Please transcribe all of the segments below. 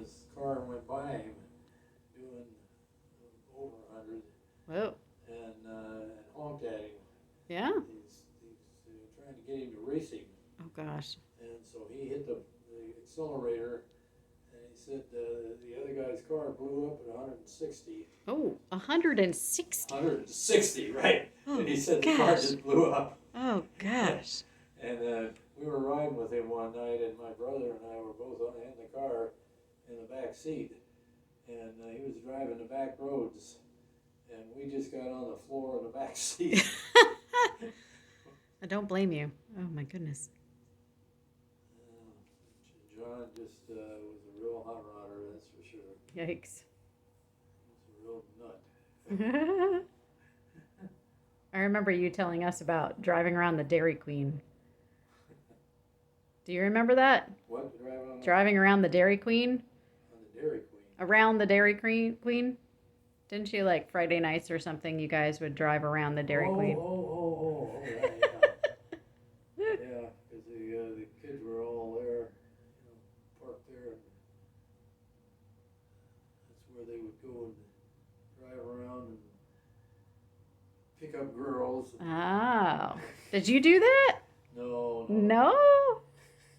this car went by him doing over 100 Whoa. and honked at him. Yeah. He's trying to get him to race him. Oh gosh. And so he hit the accelerator, and he said the other guy's car blew up at 160. Oh, 160. 160, right? Oh, and he said the car just blew up. Oh gosh. And we were riding with him one night, and my brother and I were both in the car in the back seat, and he was driving the back roads, and we just got on the floor in the back seat. I don't blame you. Oh my goodness. John just was a real hot rodder, that's for sure. Yikes. He was a real nut. I remember you telling us about driving around the Dairy Queen. Do you remember that? What? Driving around the Dairy Queen? On the Dairy Queen. Around the Dairy Queen? Didn't you, like, Friday nights or something, you guys would drive around the Dairy Queen? Oh, yeah. Yeah, because the kids were all there, parked there, and that's where they would go and drive around and pick up girls. Oh. Did you do that? No. No?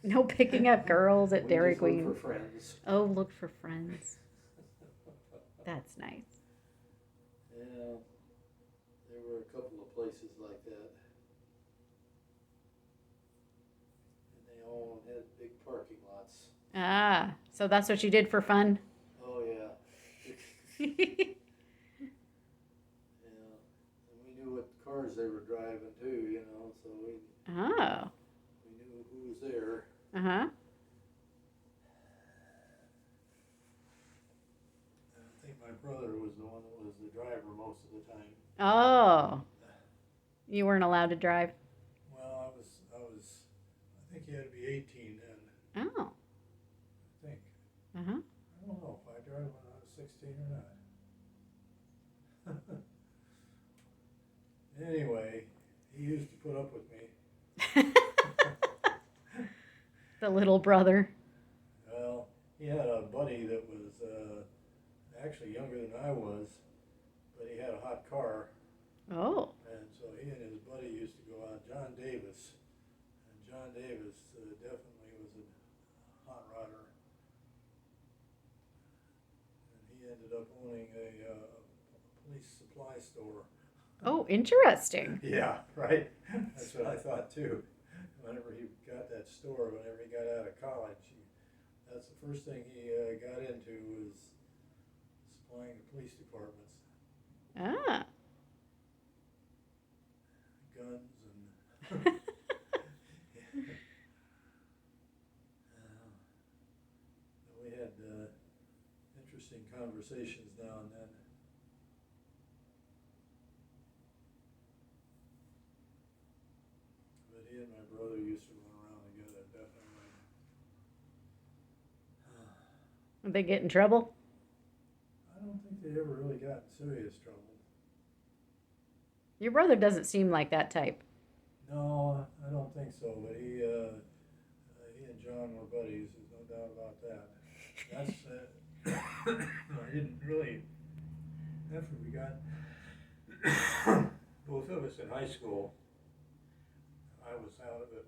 No picking up girls at Dairy just Queen? Look for friends. Oh, look for friends. That's nice. Yeah, there were a couple of places like that. And they all had big parking lots. Ah, so that's what you did for fun? Oh, yeah. Yeah. And we knew what cars they were driving too, so we knew who was there. Uh-huh. I think my brother was the one that was the driver most of the time. Oh. You weren't allowed to drive? Well, I think you had to be 18 then. Oh. I think. Uh-huh. I don't know if I drove when I was 16 or not. Anyway, he used to put up with me. The little brother. Well, he had a buddy that was actually younger than I was, but he had a hot car. Oh. And so he and his buddy used to go out, John Davis. And John Davis definitely was a hot rodder. And he ended up owning a police supply store. Oh, interesting. Yeah, right. That's what I thought too. Whenever he got that store, whenever he got out of college, that's the first thing he got into was supplying the police departments. Ah. Guns and we had interesting conversations now and then. But he and my brother used to run around together, definitely. Did they get in trouble? I don't think they ever really got in serious trouble. Your brother doesn't seem like that type. No, I don't think so. But he and John were buddies. There's no doubt about that. That's I didn't really. After we got both of us in high school, I was out of it.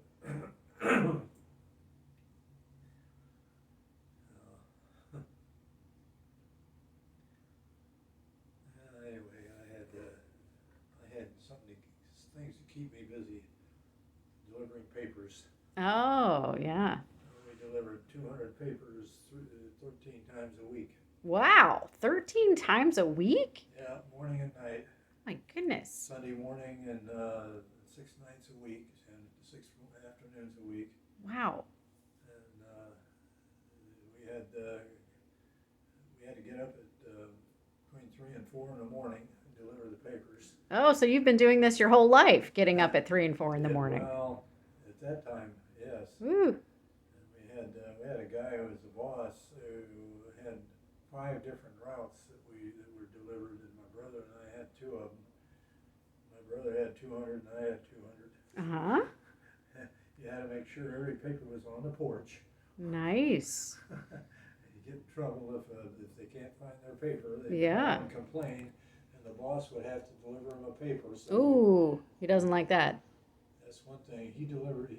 Anyway, I had things to keep me busy, delivering papers. Oh, yeah. We delivered 200 papers 13 times a week. Wow, 13 times a week? Yeah, morning and night. My goodness. Sunday morning and 6 nights a week and 6 afternoons a week. Wow. And we had to get up at between 3 and 4 in the morning and deliver the papers. Oh, so you've been doing this your whole life, getting up at 3 and 4 in the morning. Well, at that time, yes. Woo. And we had a guy who was the boss who had 5 different routes that were delivered, and my brother and I had 2 of them. My brother had 200 and I had 200. Uh-huh. You had to make sure every paper was on the porch. Nice. You get trouble if they can't find their paper. They Yeah. call and complain, and the boss would have to deliver them a paper. So Ooh, he doesn't like that. that's one thing. He delivered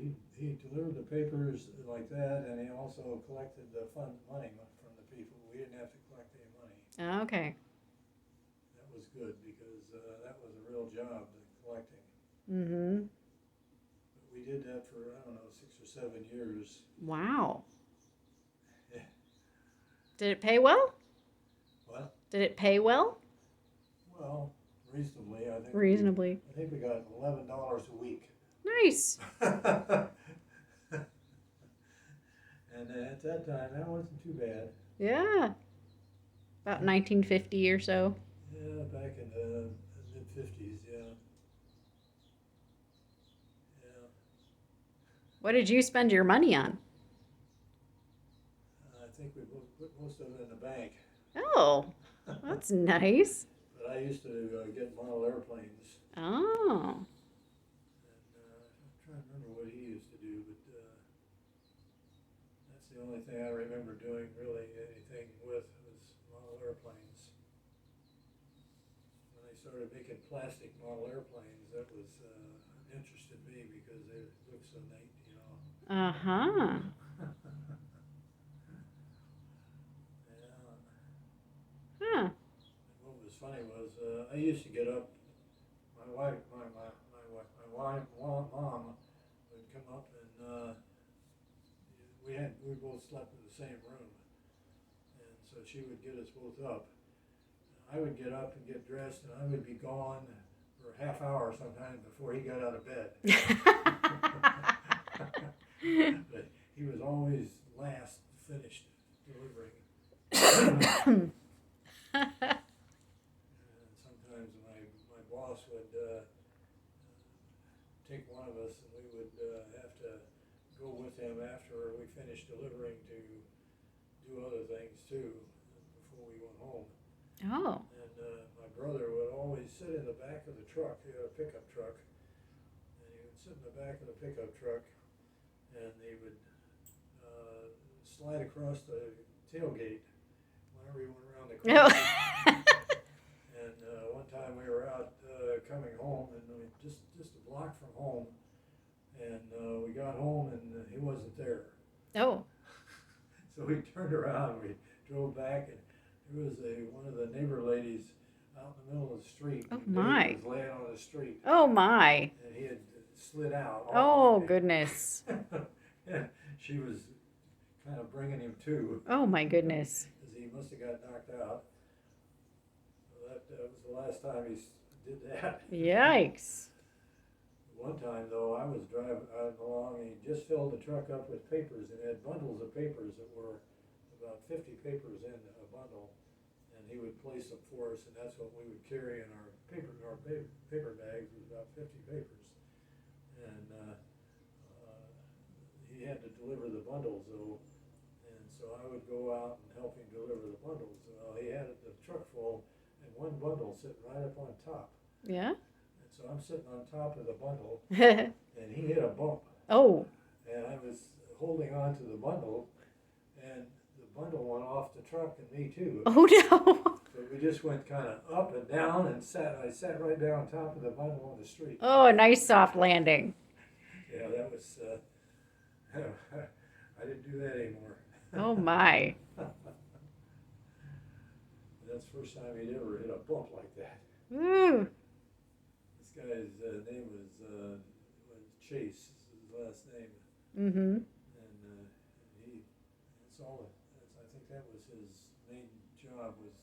the papers like that, and he also collected the money from the people. We didn't have to collect any money. Okay. That was good because that was a real job, the collecting. Mm-hmm. But we did that for, I don't know, 6 or 7 years. Wow. Yeah. Did it pay well? What? Did it pay well? Well, reasonably, I think. Reasonably. I think we got $11 a week. Nice. And at that time, that wasn't too bad. Yeah. About 1950 or so. Yeah, back in the mid-50s, yeah. Yeah. What did you spend your money on? I think we put most of it in the bank. Oh, that's nice. But I used to get model airplanes. Oh. And I'm trying to remember what he used to do, but that's the only thing I remember doing really anything with was model airplanes. When they started making plastic model airplanes, that was interested me because they looked so neat, you know. Uh-huh. Yeah. Huh. And what was funny was I used to get up. My wife, mom would come up and we both slept in the same room, and so she would get us both up. I would get up and get dressed, and I would be gone for a half hour sometimes before he got out of bed. But he was always last finished delivering. And sometimes my boss would take one of us, and we would have to go with him after we finished delivering to do other things too before we went home. Oh. And my brother would always sit in the back of the truck. He had a pickup truck, and he would sit in the back of the pickup truck, and he would slide across the tailgate whenever he went around the corner. And one time we were out coming home, and just a block from home, and we got home, and he wasn't there. Oh. So we turned around, we drove back, and there was one of the neighbor ladies out in the middle of the street. Oh, Dave my. was laying on the street, Oh, my. and he had slid out. Oh, goodness. Yeah, she was kind of bringing him to. Oh, my goodness. Because he must have got knocked out. So that was the last time he did that. Yikes. One time, though, I was driving along, and he just filled the truck up with papers, and it had bundles of papers that were about 50 papers in a bundle, and he would place them for us, and that's what we would carry in our paper bags, was about 50 papers. And he had to deliver the bundles, though, and so I would go out and help him deliver the bundles. Well, he had the truck full, and one bundle sitting right up on top. Yeah? And so I'm sitting on top of the bundle, Oh. and he hit a bump. And I was holding on to the bundle, and the bundle went off the truck and me too. Oh, no. So we just went kind of up and down, and I sat right down on top of the bundle on the street. Oh, a nice soft landing. Yeah, that was, I didn't do that anymore. Oh, my. That's the first time he'd ever hit a bump like that. Woo. This guy's name was Chase, is his last name. Mm-hmm. And I think that was his main job, was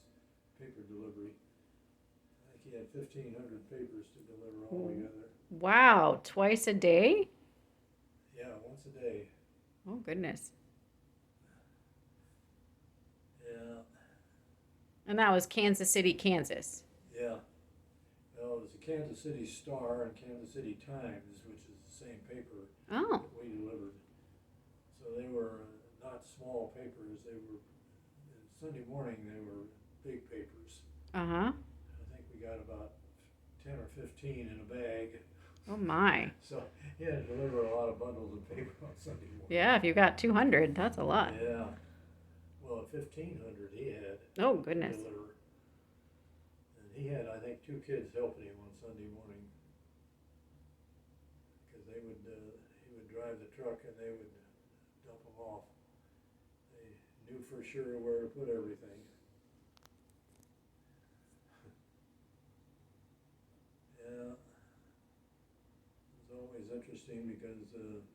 paper delivery. I think he had 1,500 papers to deliver altogether. Wow. Twice a day? Yeah, once a day. Oh, goodness. Yeah, And that was Kansas City, Kansas. yeah. Well, it was the Kansas City Star and Kansas City Times, which is the same paper Oh. that we delivered. So they were not small papers. They were, Sunday morning, they were big papers. Uh-huh. I think we got about 10 or 15 in a bag. Oh, my. So he had to deliver a lot of bundles of paper on Sunday morning. Yeah, if you got 200, that's a lot. Yeah. Well, 1,500 he had Oh, to goodness. deliver. And he had, I think, 2 kids helping him on Sunday morning. Because he would drive the truck and they would dump them off. They knew for sure where to put everything. Yeah, it was always interesting because when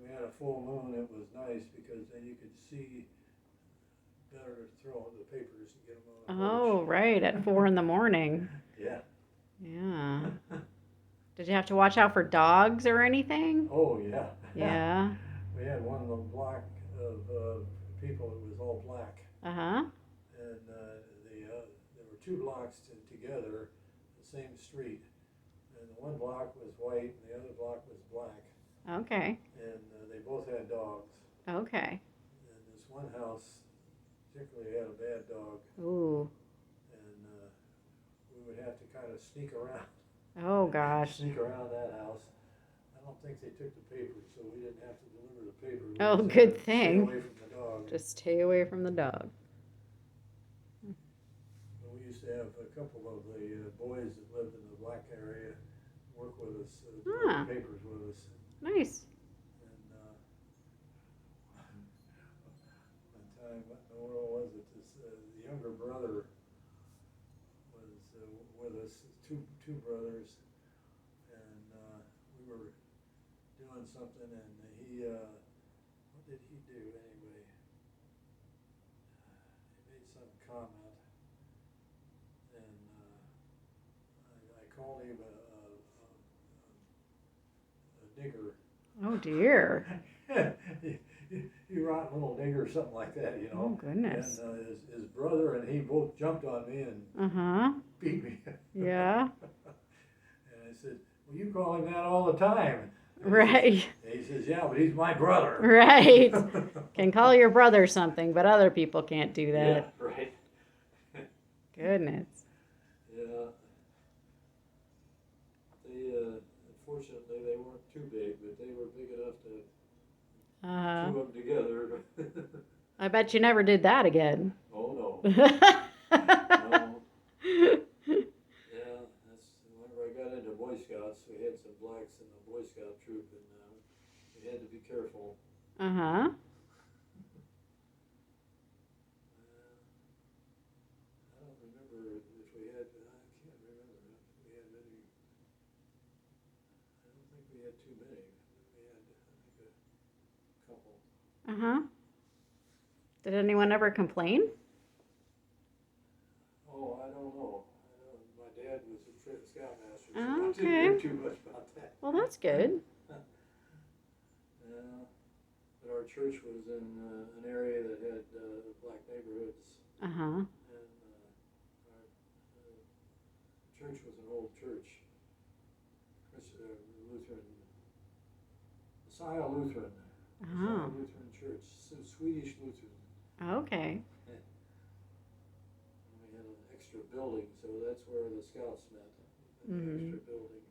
we had a full moon, it was nice because then you could see better to throw the papers and get them on the Oh, porch. right, at 4 in the morning. Yeah. Yeah. Did you have to watch out for dogs or anything? Oh, yeah. Yeah. We had one little block of people that was all black. Uh-huh. And there were 2 blocks together, the same street. And the one block was white and the other block was black. Okay. And they both had dogs. Okay. And this one house particularly had a bad dog. Ooh. And we would have to kind of sneak around. Oh, gosh. Sneak around that house. I don't think they took the papers, so we didn't have to deliver the papers. We Oh, just good had to thing. Stay away from the dog. Just stay away from the dog. We used to have a couple of the boys that lived in the black area work with us, deliver Ah. papers with us. Nice. And one time, where was it? The younger brother was with us, two brothers, and we were doing something, and he, what did he do anyway? He made some comment, and I called him a nigger. Oh, dear. You rotten little nigger, or something like that, you know. Oh, goodness. And his brother and he both jumped on me and Uh-huh. beat me. Yeah. And I said, well, you call him that all the time. And Right. he says, yeah, but he's my brother. Right. Can call your brother something, but other people can't do that. Yeah, right. Goodness. Yeah. They, unfortunately, they weren't too big, but they were big enough to Uh-huh. chew them together. I bet you never did that again. Oh, no. No. No. Yeah, that's whenever I got into Boy Scouts, we had some blacks in the Boy Scout troop, and we had to be careful. Uh-huh. I don't remember if we had, I can't remember if we had many. I don't think we had too many. We had, I think, a couple. Uh-huh. Did anyone ever complain? Oh, I don't know. My dad was a scoutmaster, so Oh, I didn't okay. hear too much about that. Well, that's good. Yeah, but our church was in an area that had black neighborhoods, Uh-huh. and our church was an old church, Lutheran, Messiah Lutheran, Messiah Oh. Lutheran Church, Swedish Lutheran. Okay. And we had an extra building, so that's where the scouts met, an Mhm. extra building.